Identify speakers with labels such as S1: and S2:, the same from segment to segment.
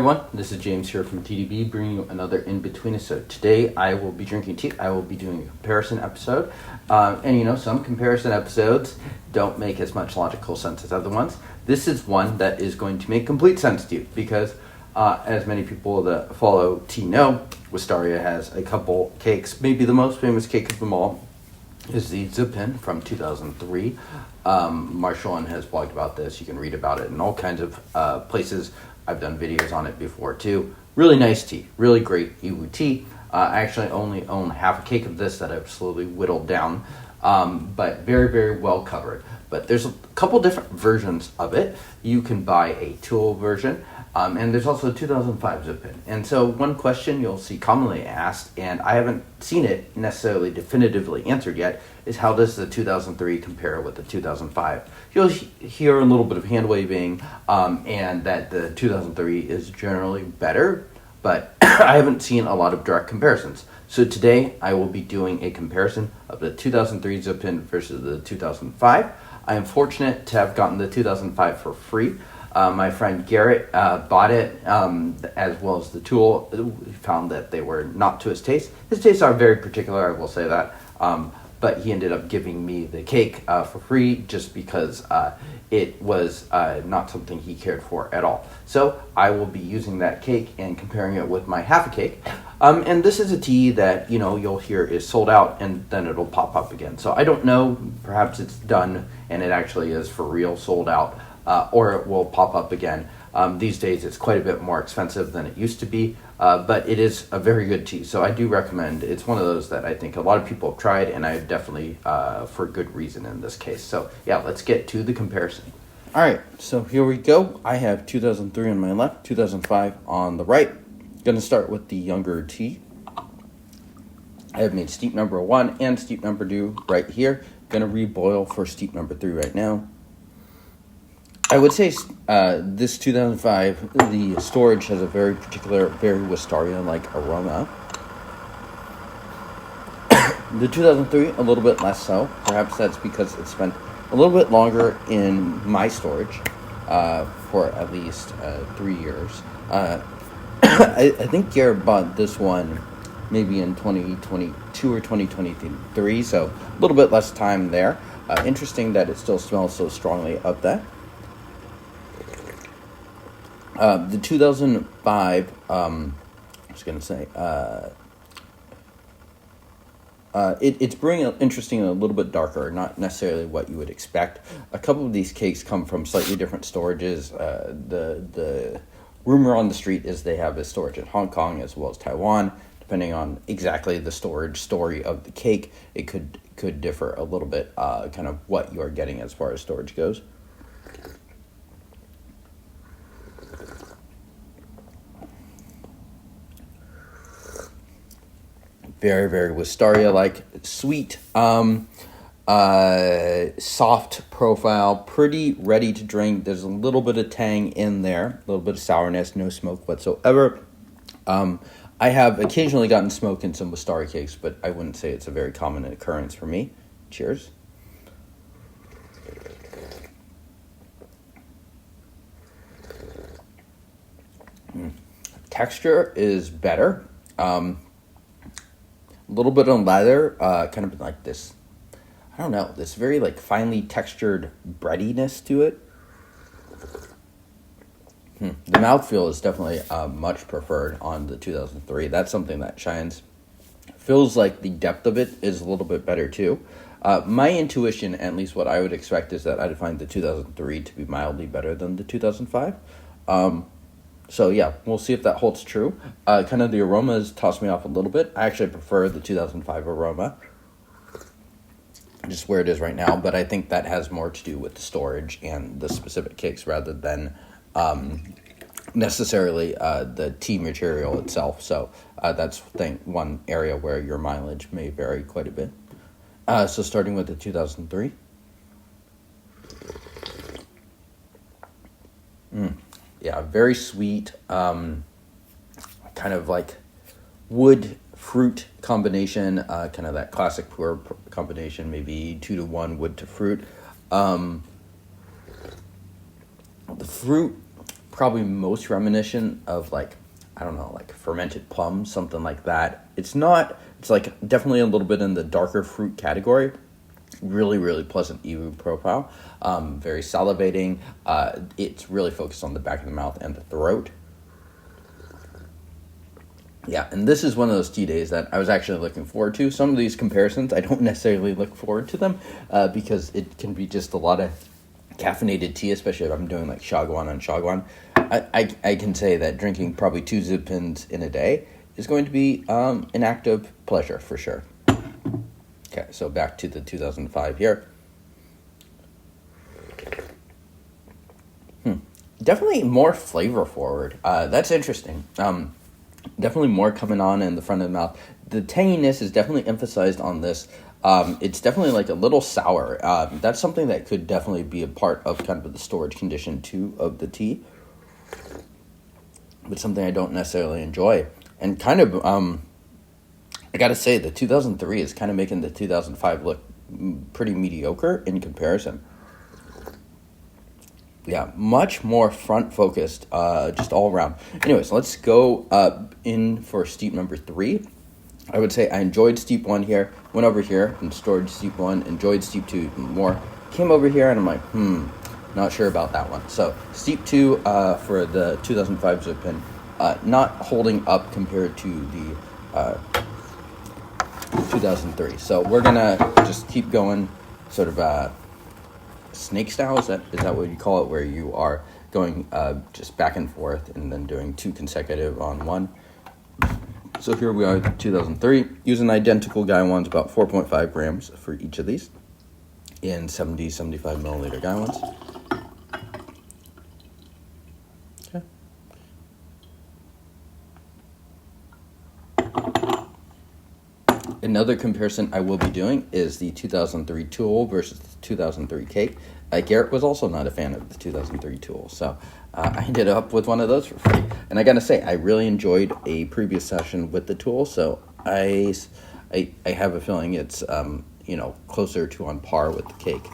S1: everyone, this is James here from TDB bringing you another Inbetweenisode. Today I will be drinking tea. I will be doing a comparison episode. And some comparison episodes don't make as much logical sense as other ones. This is one that is going to make complete sense to you because as many people that follow tea know, Wistaria has a couple cakes. Maybe the most famous cake of them all is the Zipin from 2003. Marshall has blogged about this. You can read about it in all kinds of places. I've done videos on it before too. Really nice tea, really great Iwu tea. I actually only own half a cake of this that I've slowly whittled down, but very, very well covered. But there's a couple different versions of it. You can buy a tool version, and there's also a 2005 Zipin. And so one question you'll see commonly asked, and I haven't seen it necessarily definitively answered yet, is how does the 2003 compare with the 2005? You'll hear a little bit of hand waving, and that the 2003 is generally better, but I haven't seen a lot of direct comparisons. So today I will be doing a comparison of the 2003 Zipin versus the 2005. I am fortunate to have gotten the 2005 for free. My friend Garrett bought it as well as the tool. He found that they were not to his taste. His tastes are very particular, I will say that. But he ended up giving me the cake for free just because it was not something he cared for at all. So I will be using that cake and comparing it with my half a cake. And this is a tea that, you'll hear is sold out and then it'll pop up again. So I don't know, perhaps it's done and it actually is for real sold out, or it will pop up again. These days it's quite a bit more expensive than it used to be, but it is a very good tea. So I do recommend. It's one of those that I think a lot of people have tried, and I definitely for good reason in this case. So yeah, let's get to the comparison. All right, so here we go. I have 2003 on my left, 2005 on the right. Going to start with the younger tea. I have made steep number 1 and steep number 2 right here. Going to reboil for steep number 3 right now. I would say this 2005, the storage has a very particular, very Wistaria-like aroma. The 2003, a little bit less so. Perhaps that's because it spent a little bit longer in my storage for at least 3 years. I think Garrett bought this one maybe in 2022 or 2023, so a little bit less time there. Interesting that it still smells so strongly of that. The 2005, I was going to say, it's brewing interesting and a little bit darker, not necessarily what you would expect. A couple of these cakes come from slightly different storages. The rumor on the street is they have a storage in Hong Kong as well as Taiwan. Depending on exactly the storage story of the cake, it could differ a little bit, kind of what you are getting as far as storage goes. Very, very Wistaria-like, sweet, soft profile, pretty ready to drink. There's a little bit of tang in there, a little bit of sourness, no smoke whatsoever. I have occasionally gotten smoke in some Wistaria cakes, but I wouldn't say it's a very common occurrence for me. Cheers. Texture is better. A little bit on leather, kind of like this, I don't know, this very like finely textured breadiness to it. The mouthfeel is definitely much preferred on the 2003. That's something that shines. Feels like the depth of it is a little bit better too. My intuition, at least what I would expect, is that I'd find the 2003 to be mildly better than the 2005. So yeah, we'll see if that holds true. Kind of the aromas toss me off a little bit. I actually prefer the 2005 aroma, just where it is right now, but I think that has more to do with the storage and the specific cakes rather than necessarily the tea material itself. So that's one area where your mileage may vary quite a bit. So starting with the 2003. Yeah, very sweet, kind of like wood fruit combination, kind of that classic pour combination, maybe 2-to-1 wood to fruit. The fruit probably most reminiscent of like, I don't know, like fermented plum, something like that. It's like definitely a little bit in the darker fruit category. Really, really pleasant EVU profile. Very salivating. It's really focused on the back of the mouth and the throat. Yeah, and this is one of those tea days that I was actually looking forward to. Some of these comparisons, I don't necessarily look forward to them because it can be just a lot of caffeinated tea, especially if I'm doing like shagwan on shagwan. I can say that drinking probably 2 Zipins in a day is going to be an act of pleasure for sure. Okay, so back to the 2005 here. Definitely more flavor forward. That's interesting. Definitely more coming on in the front of the mouth. The tanginess is definitely emphasized on this. It's definitely like a little sour. That's something that could definitely be a part of kind of the storage condition too of the tea. But something I don't necessarily enjoy. And kind of, I gotta say, the 2003 is kind of making the 2005 look pretty mediocre in comparison. Yeah, much more front-focused, just all around. Anyways, let's go in for steep number 3. I would say I enjoyed steep 1 here, went over here and stored steep 1, enjoyed steep 2 more, came over here and I'm like, not sure about that one. So steep 2 for the 2005 Zipin, not holding up compared to the 2003. So we're going to just keep going sort of snake style, is that what you call it, where you are going just back and forth and then doing 2 consecutive on 1. So here we are, 2003, using identical guy ones, about 4.5 grams for each of these in 75 milliliter guy ones. Okay. Another comparison I will be doing is the 2003 Tool versus the 2003 Cake. Garrett was also not a fan of the 2003 Tool, so I ended up with one of those for free. And I gotta say, I really enjoyed a previous session with the Tool, so I have a feeling it's closer to on par with the Cake.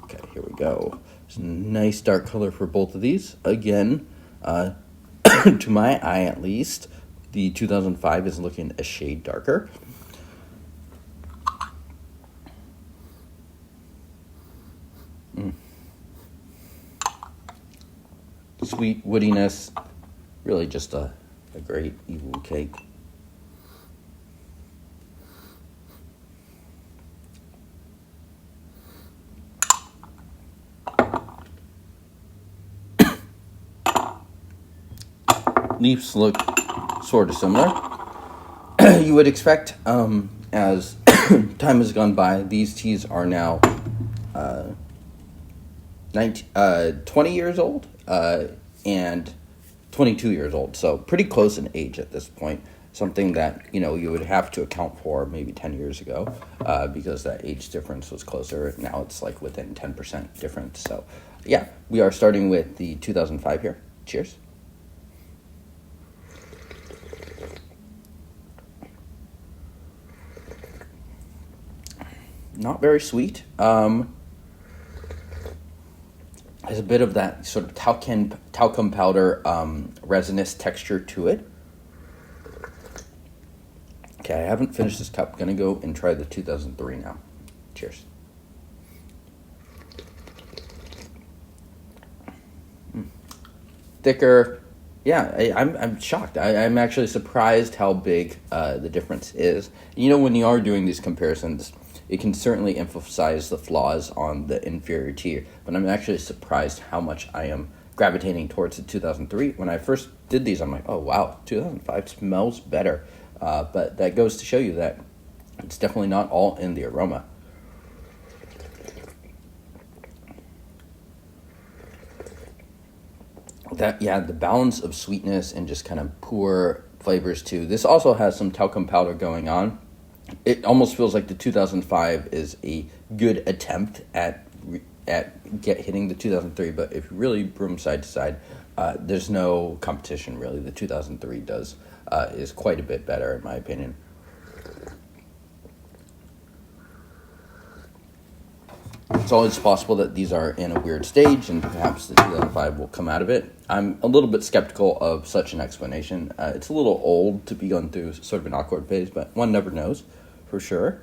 S1: Okay, here we go. It's a nice dark color for both of these. Again, to my eye at least, the 2005 is looking a shade darker. Sweet woodiness, really just a great evil cake. Leaves look sort of similar. You would expect, as time has gone by, these teas are now 20 years old and 22 years old, so pretty close in age at this point. Something that you would have to account for maybe 10 years ago because that age difference was closer. Now it's like within 10% difference. So yeah, we are starting with the 2005 here. Cheers. Not very sweet. Has a bit of that sort of talcum powder resinous texture to it. Okay, I haven't finished this cup. Gonna go and try the 2003 now. Cheers. Thicker. Yeah, I'm shocked. I'm actually surprised how big the difference is. When you are doing these comparisons, it can certainly emphasize the flaws on the inferior tier, but I'm actually surprised how much I am gravitating towards the 2003. When I first did these, I'm like, oh wow, 2005 smells better. But that goes to show you that it's definitely not all in the aroma. The balance of sweetness and just kind of poor flavors too. This also has some talcum powder going on. It almost feels like the 2005 is a good attempt at hitting the 2003, but if you really broom side to side, there's no competition really. The 2003 is quite a bit better in my opinion. It's always possible that these are in a weird stage, and perhaps the 2005 will come out of it. I'm a little bit skeptical of such an explanation. It's a little old to be going through sort of an awkward phase, but one never knows, for sure.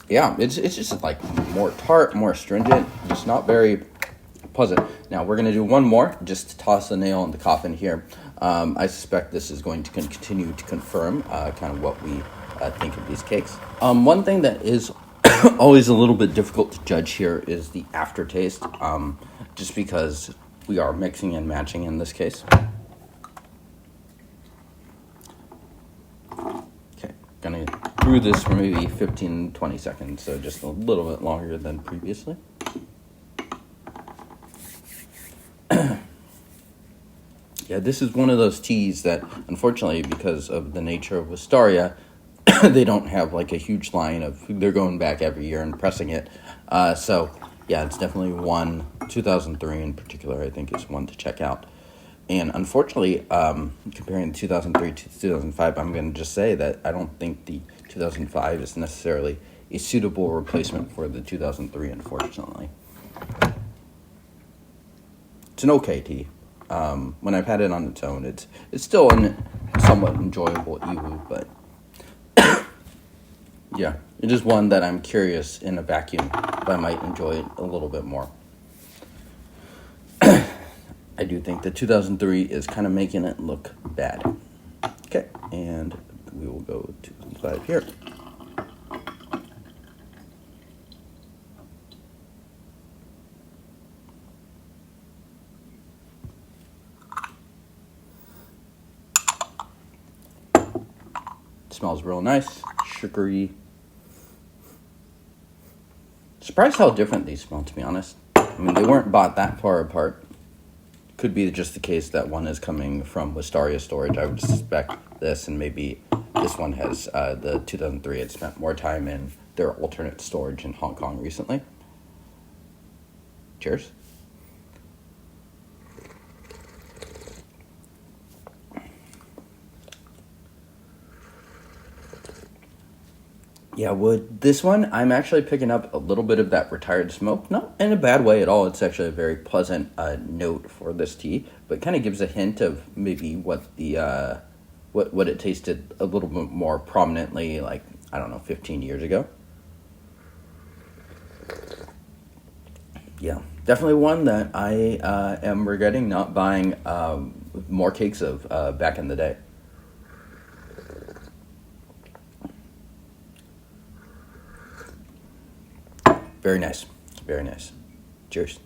S1: Yeah, it's just like more tart, more astringent, just not very pleasant. Now, we're going to do one more, just to toss the nail in the coffin here. I suspect this is going to continue to confirm kind of what we think of these cakes. One thing that is always a little bit difficult to judge here is the aftertaste, just because we are mixing and matching in this case. Okay, gonna brew this for maybe 15-20 seconds, so just a little bit longer than previously. Yeah, this is one of those teas that, unfortunately, because of the nature of Wistaria, they don't have like a huge line of, they're going back every year and pressing it. So, yeah, it's definitely one. 2003 in particular, I think, is one to check out. And unfortunately, comparing 2003 to 2005, I'm going to just say that I don't think the 2005 is necessarily a suitable replacement for the 2003, unfortunately. It's an okay tea. When I've had it on its own, it's still a somewhat enjoyable iwu, but yeah, it is one that I'm curious in a vacuum if I might enjoy it a little bit more. I do think the 2003 is kind of making it look bad. Okay, and we will go to the side here. Smells real nice, sugary. Surprised how different these smell, to be honest. I mean, they weren't bought that far apart. Could be just the case that one is coming from Wistaria storage. I would suspect this, and maybe this one has the 2003 had spent more time in their alternate storage in Hong Kong recently. Cheers. Yeah, with this one, I'm actually picking up a little bit of that retired smoke. Not in a bad way at all. It's actually a very pleasant note for this tea, but kind of gives a hint of maybe what the what it tasted a little bit more prominently, like, I don't know, 15 years ago. Yeah, definitely one that I am regretting not buying more cakes of back in the day. Very nice. Very nice. Cheers.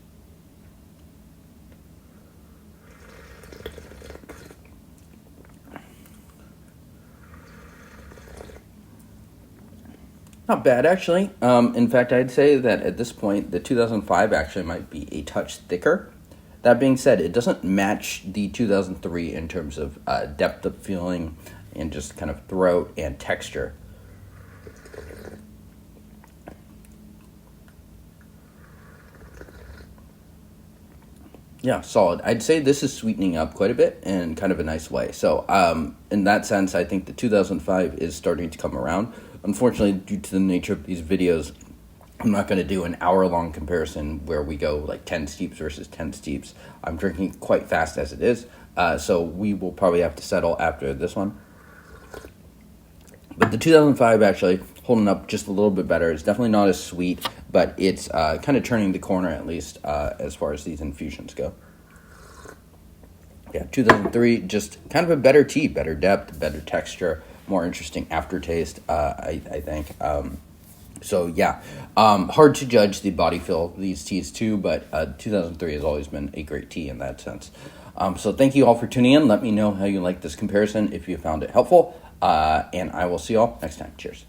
S1: Not bad, actually. In fact, I'd say that at this point, the 2005 actually might be a touch thicker. That being said, it doesn't match the 2003 in terms of depth of feeling and just kind of throat and texture. Yeah, solid. I'd say this is sweetening up quite a bit in kind of a nice way. So, in that sense, I think the 2005 is starting to come around. Unfortunately, due to the nature of these videos, I'm not going to do an hour-long comparison where we go like 10 steeps versus 10 steeps. I'm drinking quite fast as it is, so we will probably have to settle after this one. But the 2005 actually holding up just a little bit better. It's definitely not as sweet, but it's kind of turning the corner at least as far as these infusions go. Yeah, 2003, just kind of a better tea, better depth, better texture, more interesting aftertaste, I think. So yeah, hard to judge the body feel of these teas too, but 2003 has always been a great tea in that sense. So thank you all for tuning in. Let me know how you like this comparison if you found it helpful. And I will see you all next time. Cheers.